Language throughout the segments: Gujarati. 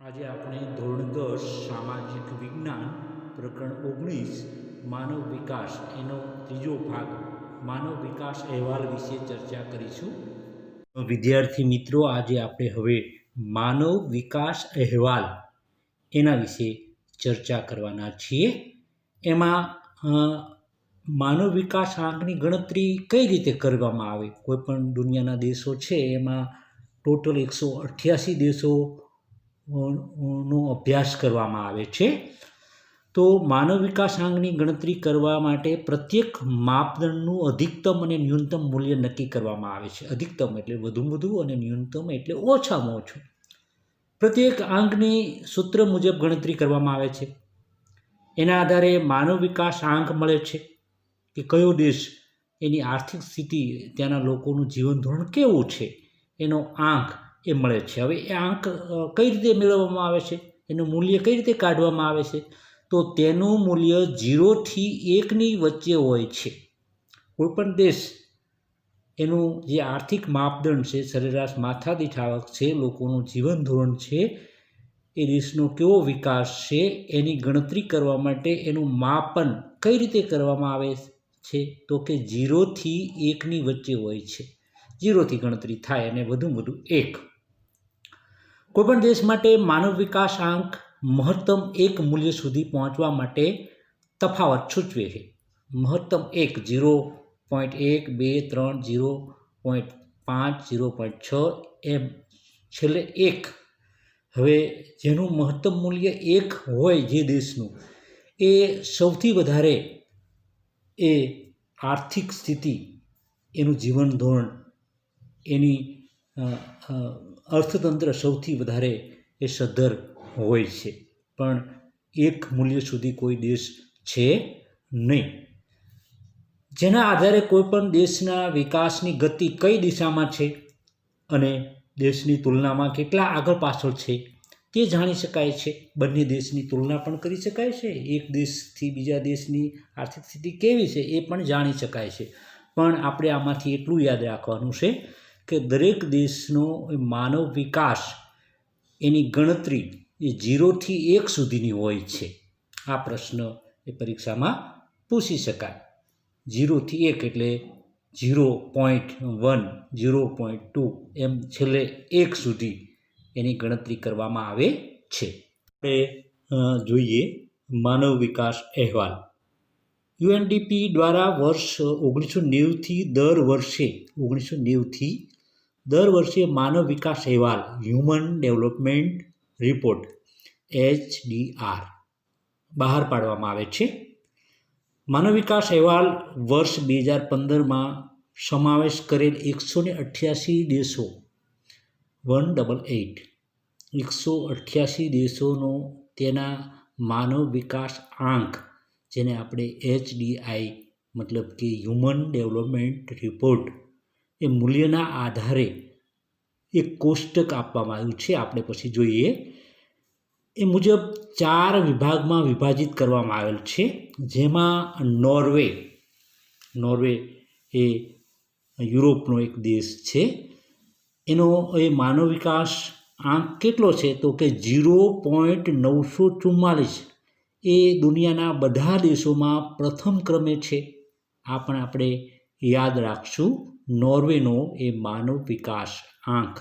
આજે આપણે ધોરણ 10 સામાજિક વિજ્ઞાન પ્રકરણ 19 માનવ વિકાસ એનો ત્રીજો ભાગ માનવ વિકાસ અહેવાલ વિશે ચર્ચા કરીશું. વિદ્યાર્થી મિત્રો, આજે આપણે હવે માનવ વિકાસ અહેવાલ એના વિશે ચર્ચા કરવાના છીએ. એમાં માનવ વિકાસ આંકની ગણતરી કઈ રીતે કરવામાં આવે. કોઈ પણ દુનિયાના દેશો છે એમાં ટોટલ 188 દેશો નો અભ્યાસ કરવામાં આવે છે. તો માનવ વિકાસ આંકની ગણતરી કરવા માટે પ્રત્યેક માપદંડનું અધિકતમ અને ન્યૂનતમ મૂલ્ય નક્કી કરવામાં આવે છે. અધિકતમ એટલે વધુમાં વધુ અને ન્યૂનતમ એટલે ઓછામાં ઓછું. પ્રત્યેક આંકની સૂત્ર મુજબ ગણતરી કરવામાં આવે છે. એના આધારે માનવ વિકાસ આંક મળે છે કે કયો દેશ, એની આર્થિક સ્થિતિ, ત્યાંના લોકોનું જીવન ધોરણ કેવું છે, એનો આંક એ મળે છે. હવે એ આંક કઈ રીતે મેળવવામાં આવે છે, એનું મૂલ્ય કઈ રીતે કાઢવામાં આવે છે, તો તેનું મૂલ્ય 0 થી 1ની વચ્ચે હોય છે. કોઈપણ દેશ એનું જે આર્થિક માપદંડ છે, સરેરાશ માથાદીઠ આવક છે, લોકોનું જીવન ધોરણ છે, એ દેશનો કેવો વિકાસ છે, એની ગણતરી કરવા માટે એનું માપન કઈ રીતે કરવામાં આવે છે, તો કે 0 થી 1ની વચ્ચે હોય છે. 0થી ગણતરી થાય અને વધુમાં વધુ 1. કોઈપણ દેશ માટે માનવ વિકાસ આંક મહત્તમ 1 મૂલ્ય સુધી પહોંચવા માટે તફાવત સૂચવે છે. મહત્તમ 1, 0.1, 2, 3, 0.5, 0.6 એમ છેલ્લે 1. હવે જેનું મહત્તમ મૂલ્ય 1 હોય જે દેશનું, એ સૌથી વધારે એ આર્થિક સ્થિતિ, એનું જીવન ધોરણ, એની અર્થતંત્ર સૌથી વધારે એ સદ્ધર હોય છે. પણ 1 મૂલ્ય સુધી કોઈ દેશ છે નહીં. જેના આધારે કોઈપણ દેશના વિકાસની ગતિ કઈ દિશામાં છે અને દેશની તુલનામાં કેટલા આગળ પાછળ છે તે જાણી શકાય છે. બંને દેશની તુલના પણ કરી શકાય છે. એક દેશથી બીજા દેશની આર્થિક સ્થિતિ કેવી છે એ પણ જાણી શકાય છે. પણ આપણે આમાંથી એટલું યાદ રાખવાનું છે કે દરેક દેશનો માનવ વિકાસ એની ગણતરી એ 0 થી 1 સુધીની હોય છે. આ પ્રશ્ન એ પરીક્ષામાં પૂછી શકાય. 0 થી 1 એટલે 0.1, 0.2 એમ છેલ્લે 1 સુધી એની ગણતરી કરવામાં આવે છે. આપણે જોઈએ માનવ વિકાસ અહેવાલ. યુએનડીપી દ્વારા વર્ષ 1990થી દર વર્ષે માનવ વિકાસ અહેવાલ હ્યુમન ડેવલપમેન્ટ રિપોર્ટ HDR બહાર પાડવામાં આવે છે. માનવ વિકાસ અહેવાલ વર્ષ 2015માં સમાવેશ કરેલ 188 દેશો 188 દેશોનો તેના માનવ વિકાસ આંક, જેને આપણે HDI મતલબ કે હ્યુમન ડેવલપમેન્ટ રિપોર્ટ, એ મૂલ્યના આધારે એક કોષ્ટક આપવામાં આવ્યું છે. આપણે પછી જોઈએ. એ મુજબ 4 વિભાગમાં વિભાજિત કરવામાં આવેલ છે. જેમાં નોર્વે એ યુરોપનો એક દેશ છે. એનો એ માનવ વિકાસ આંક કેટલો છે તો કે 0.944. એ દુનિયાના બધા દેશોમાં પ્રથમ ક્રમે છે. આ પણ આપણે યાદ રાખશું. નોર્વેનો એ માનવ વિકાસ આંક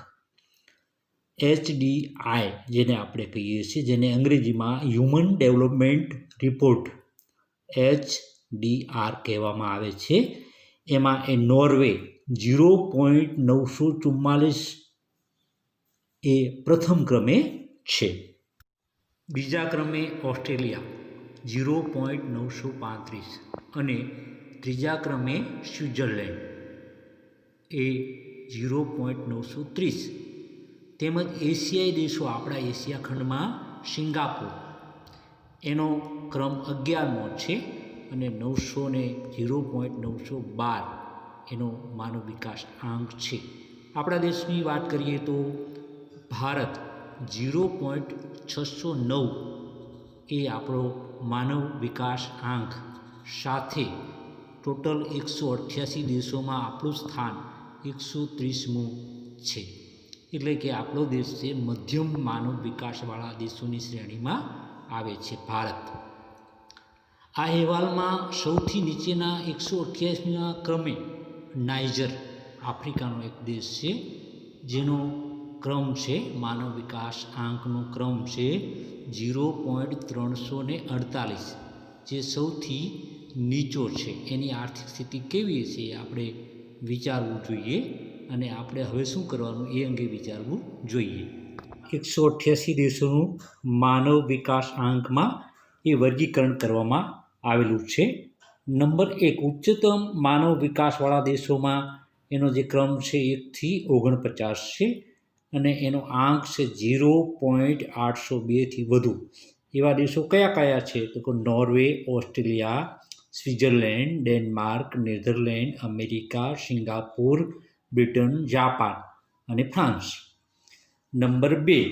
HDI જેને આપણે કહીએ છીએ, જેને અંગ્રેજીમાં હ્યુમન ડેવલપમેન્ટ રિપોર્ટ HDR કહેવામાં આવે છે, એમાં એ નોર્વે 0.944 એ પ્રથમ ક્રમે છે. બીજા ક્રમે ઓસ્ટ્રેલિયા 0.935 અને ત્રીજા ક્રમે સ્વિટ્ઝરલેન્ડ એ 0.930. તેમજ એશિયાઈ દેશો, આપણા એશિયા ખંડમાં સિંગાપુર, એનો ક્રમ 11મો છે અને 0.912 એનો માનવ વિકાસ આંક છે. આપણા દેશની વાત કરીએ તો ભારત 0.609 એ આપણો માનવ વિકાસ આંક સાથે ટોટલ 188 દેશોમાં આપણું સ્થાન 130મું છે. એટલે કે આપણો દેશ છે મધ્યમ માનવ વિકાસવાળા દેશોની શ્રેણીમાં આવે છે ભારત. આ અહેવાલમાં સૌથી નીચેના 188ના ક્રમે નાઇજર આફ્રિકાનો એક દેશ છે, જેનો ક્રમ છે માનવ વિકાસ આંકનો ક્રમ છે 0.348, જે સૌથી નીચો છે. એની આર્થિક સ્થિતિ કેવી છે એ આપણે વિચારવું જોઈએ, અને આપણે હવે શું કરવાનું એ અંગે વિચારવું જોઈએ. 188 દેશોનું માનવ વિકાસ આંકમાં એ વર્ગીકરણ કરવામાં આવેલું છે. નંબર 1, ઉચ્ચતમ માનવ વિકાસવાળા દેશોમાં એનો જે ક્રમ છે 1થી 49 છે, અને એનો આંક છે 0.802થી વધુ. એવા દેશો કયા કયા છે? તો કે Norway, Australia, Switzerland, Denmark, Netherland, America, Singapore, Britain, Japan અને ફ્રાન્સ. નંબર 2,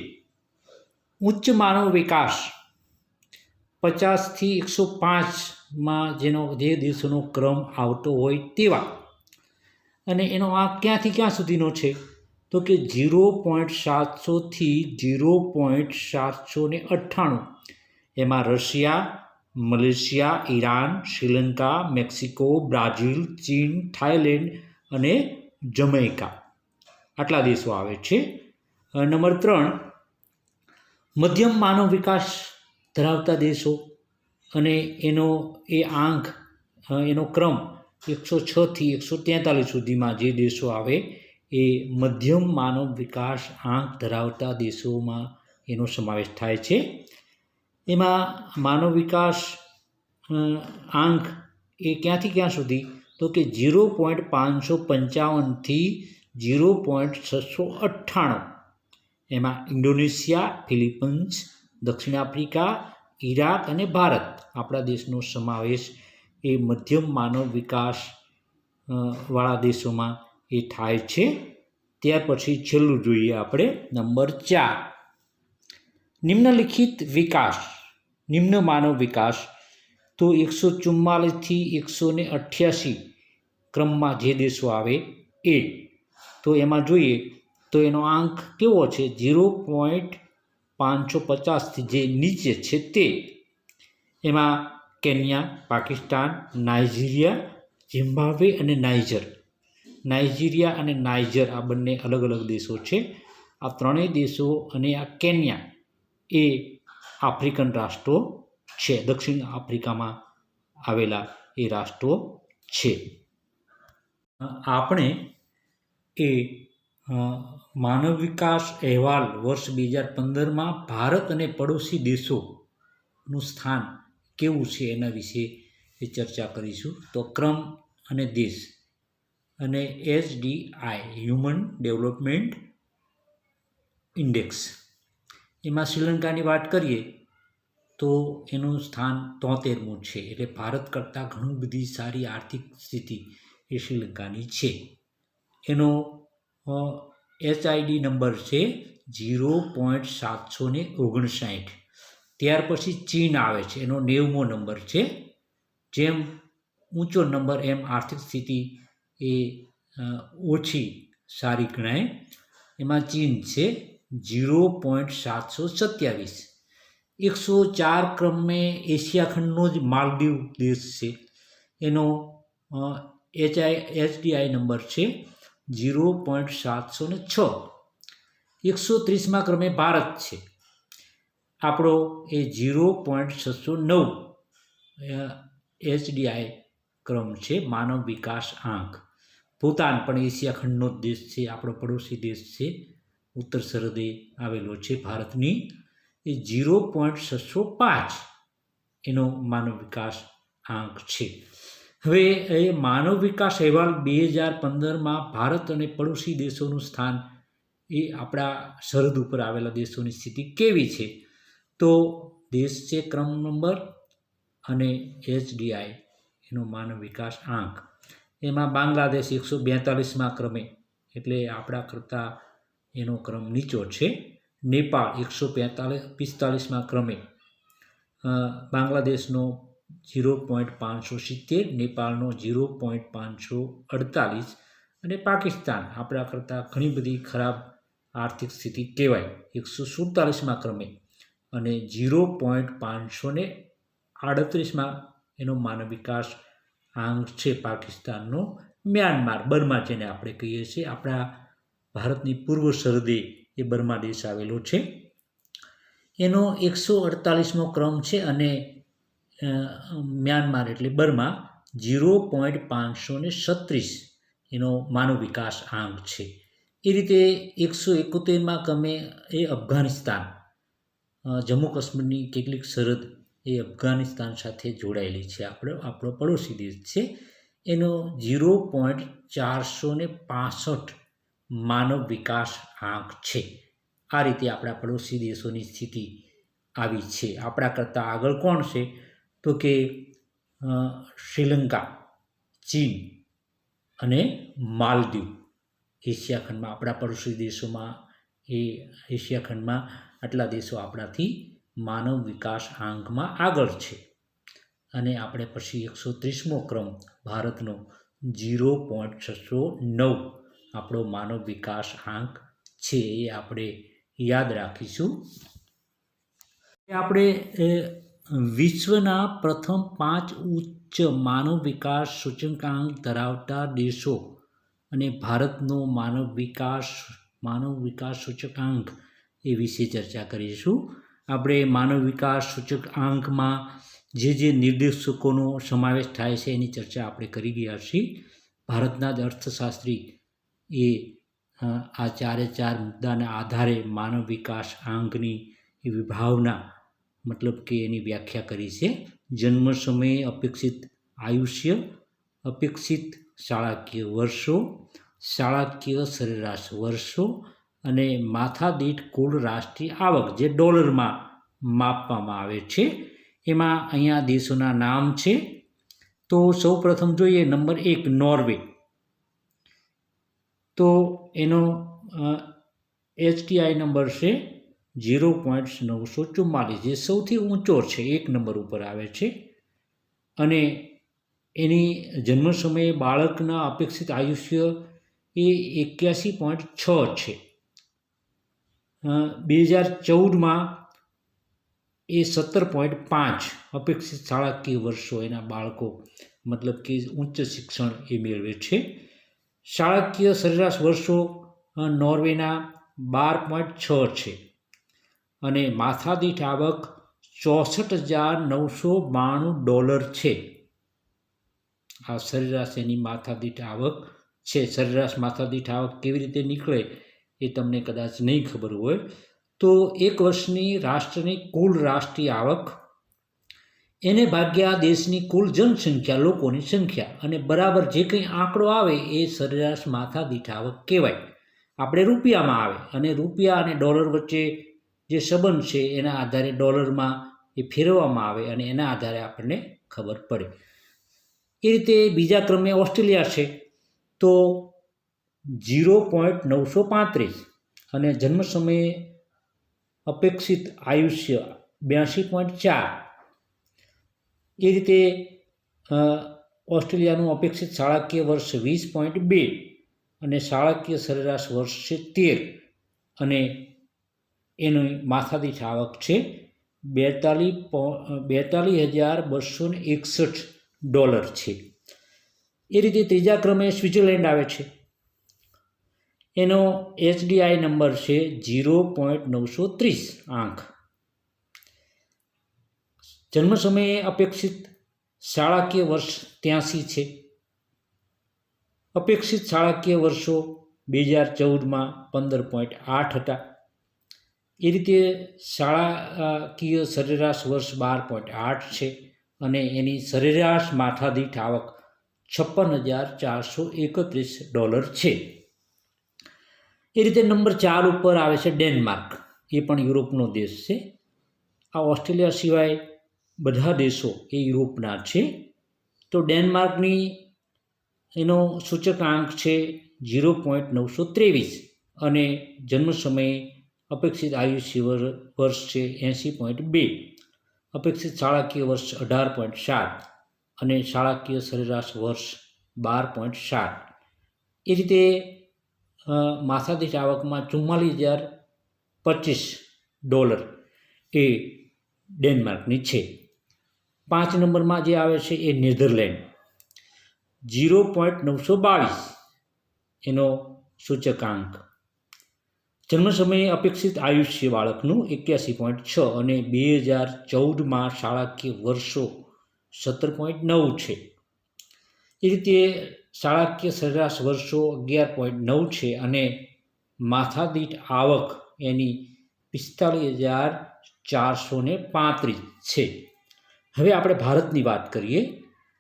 ઉચ્ચ માનવ વિકાસ 50થી 105માં જે દેશોનો ક્રમ આવતો હોય તેવા, અને એનો આંક ક્યાંથી ક્યાં સુધીનો છે? તો કે 0.700થી 0.798. એમાં Russia, Malaysia, Iran, Sri Lanka, Mexico, Brazil, ચીન, થાઈલેન્ડ અને જમૈકા, આટલા દેશો આવે છે. નંબર 3, મધ્યમ માનવ વિકાસ ધરાવતા દેશો, અને એનો એ આંક એનો ક્રમ 106થી 143 સુધીમાં જે દેશો આવે એ મધ્યમ માનવ વિકાસ આંક ધરાવતા દેશોમાં એનો સમાવેશ થાય છે. એમાં માનવ વિકાસ આંક એ ક્યાંથી ક્યાં સુધી? તો કે 0.555થી 0.698. એમાં ઇન્ડોનેશિયા, ફિલિપિન્સ, દક્ષિણ આફ્રિકા, ઈરાક અને ભારત, આપણા દેશનો સમાવેશ એ મધ્યમ માનવ વિકાસ વાળા દેશોમાં એ થાય છે. ત્યાર પછી છેલ્લું જોઈએ આપણે, નંબર 4, નિમ્નલિખિત વિકાસ, નિમ્ન માનવ વિકાસ. તો 144થી 188 ક્રમમાં જે દેશો આવે એ, તો એમાં જોઈએ તો એનો આંક કેવો છે? 0.550થી જે નીચે છે તે. એમાં કેન્યા, પાકિસ્તાન, નાઇજીરિયા, ઝિમ્બાબ્વે અને નાઇજર. નાઇજીરિયા અને નાઇજર આ બંને અલગ અલગ દેશો છે. આ ત્રણેય દેશો અને આ કેન્યા એ આફ્રિકન રાષ્ટ્રો છે, દક્ષિણ આફ્રિકામાં આવેલા એ રાષ્ટ્રો છે. આપણે એ માનવ વિકાસ અહેવાલ વર્ષ 2015માં ભારત અને પડોશી દેશોનું સ્થાન કેવું છે એના વિશે ચર્ચા કરીશું. તો ક્રમ અને દેશ, અને HDI હ્યુમન ડેવલપમેન્ટ ઇન્ડેક્સ, એમાં શ્રીલંકાની વાત કરીએ તો એનું સ્થાન 73મું છે. એટલે ભારત કરતાં ઘણી બધી સારી આર્થિક સ્થિતિ એ શ્રીલંકાની છે. એનો HID નંબર છે 0.759. ત્યાર પછી ચીન આવે છે, એનો 90મો નંબર છે. જેમ ઊંચો નંબર એમ આર્થિક સ્થિતિ એ ઓછી સારી ગણાય. એમાં ચીન છે 0.727. 104 ક્રમે એશિયા ખંડનો જ માલદીવ દેશ છે, એનો HDI નંબર છે 0.706. 130મા ક્રમે ભારત છે, આપણો એ 0.609 HDI ક્રમ છે માનવ વિકાસ આંક. ભૂતાન પણ એશિયા ખંડનો જ દેશ છે, આપણો પડોશી દેશ છે, ઉત્તર સરહદે આવેલો છે ભારતની. એ 0.605 એનો માનવ વિકાસ આંક છે. હવે એ માનવ વિકાસ અહેવાલ 2015માં ભારત અને પડોશી દેશોનું સ્થાન એ આપણા સરહદ ઉપર આવેલા દેશોની સ્થિતિ કેવી છે? તો દેશ છે ક્રમ નંબર અને HDI એનો માનવ વિકાસ આંક. એમાં બાંગ્લાદેશ 142મા ક્રમે, એટલે આપણા કરતાં એનો ક્રમ નીચો છે. નેપાળ 145મા ક્રમે, બાંગ્લાદેશનો 0.570, નેપાળનો 0.548, અને પાકિસ્તાન આપણા કરતાં ઘણી બધી ખરાબ આર્થિક સ્થિતિ કહેવાય 147મા ક્રમે, અને 0.538માં એનો માનવ વિકાસ આંક છે પાકિસ્તાનનો મ્યાનમાર, બર્મા જેને આપણે કહીએ છીએ. આપણા ભારતની પૂર્વ સરહદે એ બર્મા દેશ આવેલો છે. એનો 148મો ક્રમ છે, અને મ્યાનમાર એટલે બર્મા 0.536 એનો માનવ વિકાસ આંક છે. એ રીતે 171મા ક્રમે એ અફઘાનિસ્તાન, જમ્મુ કાશ્મીરની કેટલીક સરહદ એ અફઘાનિસ્તાન સાથે જોડાયેલી છે, આપણો પડોશી દેશ છે. એનો 0.465 માનવ વિકાસ આંક છે. આ રીતે આપણા પડોશી દેશોની સ્થિતિ આવી છે. આપણા કરતાં આગળ કોણ છે તો કે શ્રીલંકા, ચીન અને માલદીવ. એશિયા ખંડમાં આપણા પડોશી દેશોમાં એશિયા ખંડમાં આટલા દેશો આપણાથી માનવ વિકાસ આંકમાં આગળ છે. અને આપણે પછી 130મો ક્રમ ભારતનો 0.609 આપણો માનવ વિકાસ આંક છે, એ આપણે યાદ રાખીશું. આપણે વિશ્વના પ્રથમ 5 ઉચ્ચ માનવ વિકાસ સૂચકાંક ધરાવતા દેશો અને ભારતનો માનવ વિકાસ સૂચકાંક એ વિશે ચર્ચા કરીશું. આપણે માનવ વિકાસ સૂચકાંકમાં જે નિર્દેશકોનો સમાવેશ થાય છે એની ચર્ચા આપણે કરી ગયા છીએ. ભારતના જ અર્થશાસ્ત્રી એ આ 4 મુદ્દાના આધારે માનવ વિકાસ આંકની વિભાવના, મતલબ કે એની વ્યાખ્યા કરી છે. જન્મ સમયે અપેક્ષિત આયુષ્ય, અપેક્ષિત શાળાકીય વર્ષો, શાળાકીય સરેરાશ વર્ષો અને માથાદીઠ કુલ રાષ્ટ્રીય આવક, જે ડોલરમાં માપવામાં આવે છે. એમાં અહીંયા દેશોના નામ છે. તો સૌ પ્રથમ જોઈએ નંબર 1 નોર્વે. તો એનો HTI નંબર છે 0.944, જે સૌથી ઊંચો છે, 1 નંબર ઉપર આવે છે. અને એની જન્મ સમયે બાળકના અપેક્ષિત આયુષ્ય એ 81.6 છે. 2014માં એ 17.5 અપેક્ષિત શાળાકીય વર્ષો એના બાળકો, મતલબ કે ઉચ્ચ શિક્ષણ એ મેળવે છે. શાળાકીય સરેરાશ વર્ષો નોર્વેના 12.6 છે. અને માથાદીઠ આવક $64,992 છે. આ સરેરાશ એની માથાદીઠ આવક છે. સરેરાશ માથાદીઠ આવક કેવી રીતે નીકળે એ તમને કદાચ નહીં ખબર હોય. તો એક વર્ષની રાષ્ટ્રની કુલ રાષ્ટ્રીય આવક એને ભાગ્યા દેશની કુલ જનસંખ્યા, લોકોની સંખ્યા, અને બરાબર જે કંઈ આંકડો આવે એ સરેરાશ માથાદીઠ આવક કહેવાય. આપણે રૂપિયામાં આવે, અને રૂપિયા અને ડોલર વચ્ચે જે સંબંધ છે એના આધારે ડોલરમાં એ ફેરવવામાં આવે, અને એના આધારે આપણને ખબર પડે. એ રીતે બીજા ક્રમે ઓસ્ટ્રેલિયા છે. તો 0.935 અને જન્મ સમયે અપેક્ષિત આયુષ્ય 82.4. એ રીતે ઓસ્ટ્રેલિયાનું અપેક્ષિત શાળાકીય વર્ષ 20.2 અને શાળાકીય સરેરાશ વર્ષ છે 13, અને એની માથાદીઠ આવક છે $42,261 છે. એ રીતે ત્રીજા ક્રમે સ્વિટ્ઝરલેન્ડ આવે છે. એનો HDI નંબર છે 0.930 આંક. જન્મ સમયે અપેક્ષિત શાળાકીય વર્ષ 83 છે. અપેક્ષિત શાળાકીય વર્ષો 2014માં 15.8 હતા. એ રીતે શાળાકીય સરેરાશ વર્ષ 12.8 છે, અને એની સરેરાશ માથાદીઠ આવક $56,431 છે. એ રીતે નંબર 4 ઉપર આવે છે ડેનમાર્ક. એ પણ યુરોપનો દેશ છે. આ ઓસ્ટ્રેલિયા સિવાય બધા દેશો એ યુરોપના છે. તો ડેનમાર્કની એનો સૂચકાંક છે 0.923, અને જન્મ સમયે અપેક્ષિત આયુષ્ય વર્ષ છે 80.2, અપેક્ષિત શાળાકીય વર્ષ 18.7 અને શાળાકીય સરેરાશ વર્ષ 12.7. એ રીતે માથાદીઠ આવકમાં $44,025 એ ડેનમાર્કની છે. 5 નંબરમાં જે આવે છે એ નેધરલેન્ડ, 0.922 એનો સૂચકાંક. જન્મ સમયે અપેક્ષિત આયુષ્ય બાળકનું 81.6 અને 2014માં શાળાકીય વર્ષો 17.9 છે. એ રીતે શાળાકીય સરેરાશ વર્ષો 11.9 છે અને માથાદીઠ આવક એની 45,435 છે. હવે આપણે ભારતની વાત કરીએ.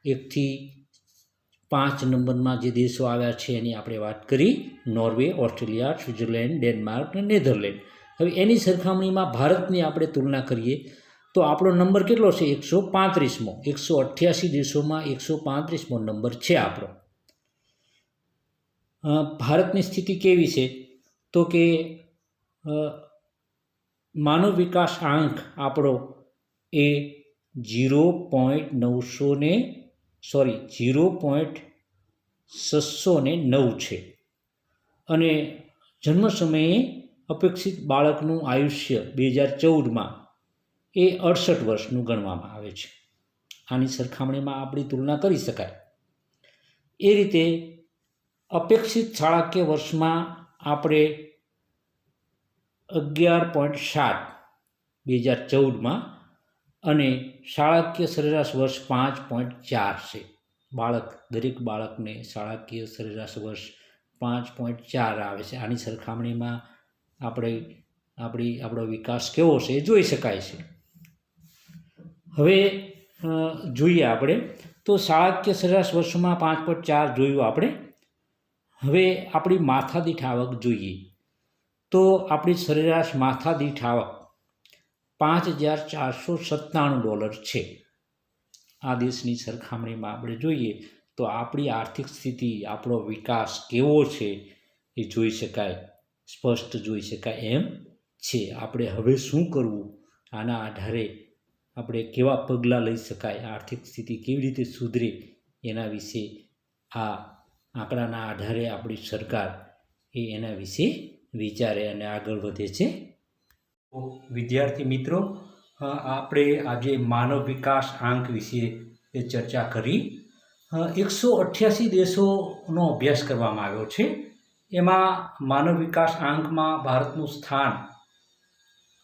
1 થી 5 નંબરમાં જે દેશો આવ્યા છે એની આપણે વાત કરી. નોર્વે, ઓસ્ટ્રેલિયા, સ્વિટ્ઝરલેન્ડ, ડેનમાર્ક અને નેધરલેન્ડ. હવે એની સરખામણીમાં ભારતની આપણે તુલના કરીએ તો આપણો નંબર કેટલો છે? 135મો. 188 દેશોમાં 135મો નંબર છે આપણો. ભારતની સ્થિતિ કેવી છે? તો કે માનવ વિકાસ આંક આપણો એ 0.609 છે અને જન્મ સમયે અપેક્ષિત બાળકનું આયુષ્ય 2014માં એ 68 વર્ષનું ગણવામાં આવે છે. આની સરખામણીમાં આપણી તુલના કરી શકાય. એ રીતે અપેક્ષિત શાળાકીય વર્ષમાં આપણે 11.7 2014માં અને શાળાકીય સરેરાશ વર્ષ 5.4 છે. દરેક બાળકને શાળાકીય સરેરાશ વર્ષ 5.4 આવે છે. આની સરખામણીમાં આપણો વિકાસ કેવો છે એ જોઈ શકાય છે. હવે જોઈએ આપણે તો શાળાકીય સરેરાશ વર્ષોમાં 5.4 જોયું આપણે. હવે આપણી માથાદીઠ આવક જોઈએ તો આપણી સરેરાશ માથાદીઠ આવક $5,497 છે. આ દેશની સરખામણીમાં આપણે જોઈએ તો આપણી આર્થિક સ્થિતિ, આપણો વિકાસ કેવો છે એ જોઈ શકાય, સ્પષ્ટ જોઈ શકાય એમ છે. આપણે હવે શું કરવું, આના આધારે આપણે કેવા પગલાં લઈ શકાય, આર્થિક સ્થિતિ કેવી રીતે સુધરે એના વિશે આ આંકડાના આધારે આપણી સરકાર એના વિશે વિચારે અને આગળ વધે છે. વિદ્યાર્થી મિત્રો, આપણે આજે માનવ વિકાસ આંક વિશે ચર્ચા કરી. 188 દેશોનો અભ્યાસ કરવામાં આવ્યો છે. એમાં માનવ વિકાસ આંકમાં ભારતનું સ્થાન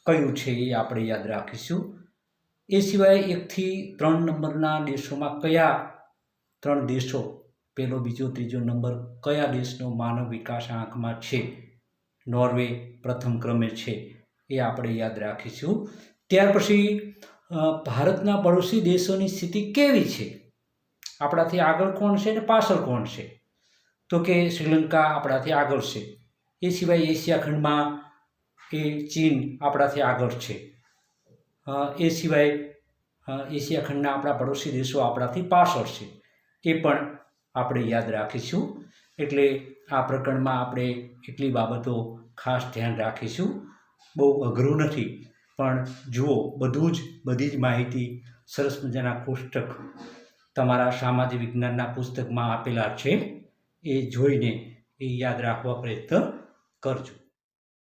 કયું છે એ આપણે યાદ રાખીશું. એ સિવાય 1 થી 3 નંબરના દેશોમાં કયા 3 દેશો, પહેલો, બીજો, ત્રીજો નંબર કયા દેશનો માનવ વિકાસ આંકમાં છે, નોર્વે પ્રથમ ક્રમે છે એ આપણે યાદ રાખીશું. ત્યાર પછી ભારતના પડોશી દેશોની સ્થિતિ કેવી છે, આપણાથી આગળ કોણ છે અને પાછળ કોણ છે? તો કે શ્રીલંકા આપણાથી આગળ છે. એ સિવાય એશિયા ખંડમાં એ ચીન આપણાથી આગળ છે. એ સિવાય એશિયા ખંડના આપણા પડોશી દેશો આપણાથી પાછળ છે. એ પણ આપણે યાદ રાખીશું. એટલે આ પ્રકરણમાં આપણે એટલી બાબતો ખાસ ધ્યાન રાખીશું. બહુ અઘરું નથી, પણ જુઓ, બધી જ માહિતી સરસ મજાના કોષ્ટક તમારા સામાજિક વિજ્ઞાનના પુસ્તકમાં આપેલા છે. એ જોઈને એ યાદ રાખવા પ્રયત્ન કરજો.